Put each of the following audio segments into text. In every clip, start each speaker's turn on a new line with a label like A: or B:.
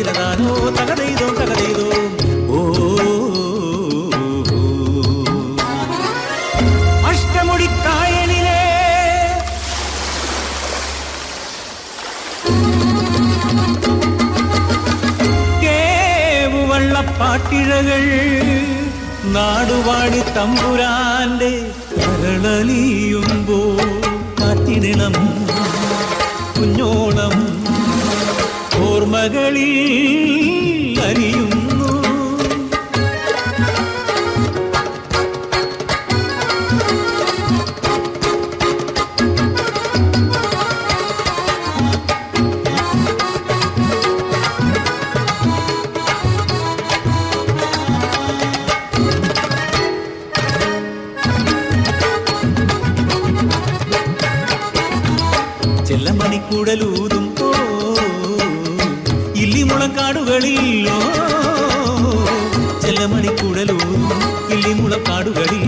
A: തകതിരതാനോ തകതൈതോ തകതൈതോ ഓ അഷ്ടമുടിക്കായലിലെ കേവുവള്ളപ്പാട്ടിഴകൾ നാടുവാടി തമ്പുരാന്റെ കരളലിയുമ്പോ കാറ്റിനിളം കുഞ്ഞോളം ഓർമ്മകളിൽ അലിയുന്നു ചെല്ലമണിക്കൂടലൂതും ഇല്ലിമുളക്കാടുകളിലോ ചെല്ലമണിക്കൂടലൂതും ഇല്ലിമുളക്കാടുകളിൽ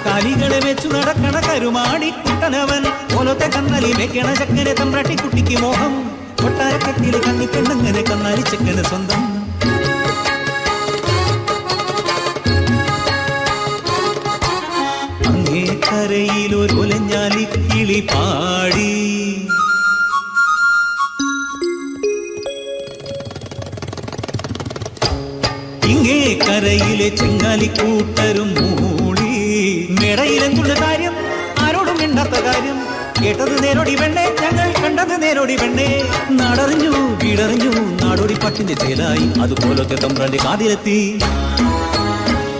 A: കാലികളെ വെച്ചു നടക്കണ കരുമാടി കുട്ടനവൻ പോലത്തെ കണ്ണലി വെക്കണ ചക്കനെ തമ്പ്രാട്ടി കുട്ടിക്ക് മോഹം കൊട്ടാരക്കട്ടിലെ കണ്ണി പെണ്ണങ്ങനെ കണ്ണാലി ചെക്കന് സ്വന്തം അങ്ങേ കരയിലൊരു ഒലഞ്ഞാലി കിളി പാടി ഇങ്ങേ കരയിലെ ചെങ്ങാലിക്കൂട്ടരും മൂളി മേടയിലെന്തുള്ള കാര്യം ആരോടും മിണ്ടാത്ത കാര്യം കേട്ടത് നേരോടി പെണ്ണേ ഞങ്ങൾ കണ്ടത് നേരോടി പെണ്ണേ നാടറിഞ്ഞു വീടറിഞ്ഞു നാടോടി പട്ടിന്റെ ചേലായി അതുപോലത്തെ തമ്പ്രാന്റെ കാതിലെത്തി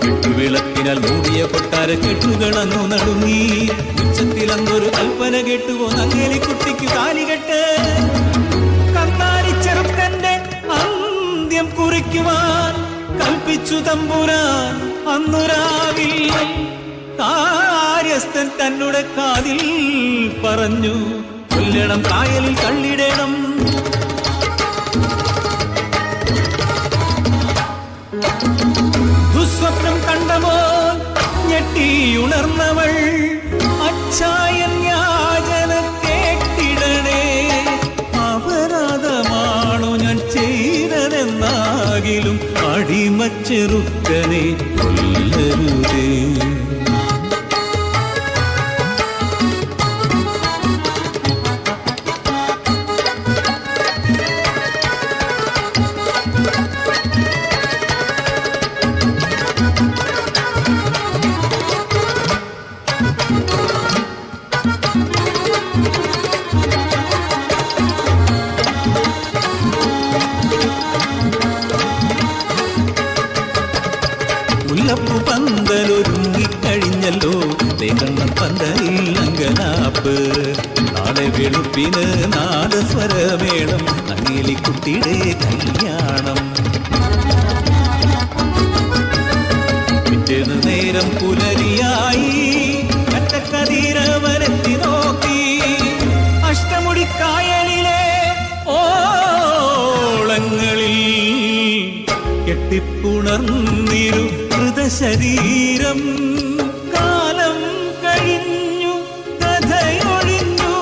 A: കെട്ടുവിളക്കിനാൽ മൂടിയ കൊട്ടാര കെട്ടുകളങ്ങു നടുങ്ങി ഉച്ചത്തിലന്നൊരു കൽപ്പന കേട്ടുവോ നങ്ങേലിക്കുട്ടിക്ക് താലികെട്ട് കണ്ണാടി ചെറുക്കന്റെ അന്ത്യം കുറിക്കുവാൻ കൽപ്പിച്ചു തമ്പുരാൻ അന്നുരാവിൽ കാര്യസ്ഥൻ തന്നുടെ കാതിൽ പറഞ്ഞു കൊല്ലണം കായലിൽ കള്ളിടണം ദുസ്വപ്നം കണ്ടമോ ഞെട്ടിയുണർന്നവൾ അച്ചായൻ യാചന കേട്ടിടണേ അപരാധമാണോ ഞാൻ ചെയ്തതെന്നാകിലും അടിമച്ചെറുക്കനെ കൊല്ലരുതേ മുല്ലപ്പൂ പന്തലൊരുങ്ങിക്കഴിഞ്ഞല്ലോ ദേഹണ്ണ പന്തലിൽ അങ്കനാപ്പ് നാളെ വെളുപ്പിന് നാദസ്വരമേളം നങ്ങേലിക്കുട്ടിയുടെ കല്യാണം പിറ്റേന്ന് നേരം പുലരിയായി കറ്റക്കതീരവനെത്തി നോക്കി അഷ്ടമുടിക്കായലിലെ ഓളങ്ങളിൽ കെട്ടിപ്പുണർന്നിരു ശരീരം കാലം കഴിഞ്ഞു കഥയൊഴിഞ്ഞു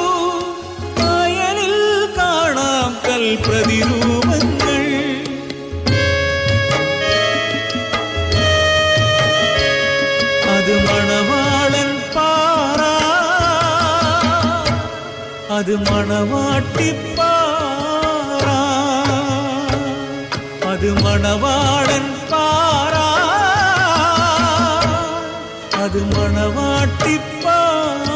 A: കായലിൽ കാണാം കൽപ്രതിരൂപങ്ങൾ അത് മണവാളൻ പാറ അത് മണവാട്ടിപ്പാറ അത് മണവാളൻ പാറ അത് മണവാട്ടിപ്പാറ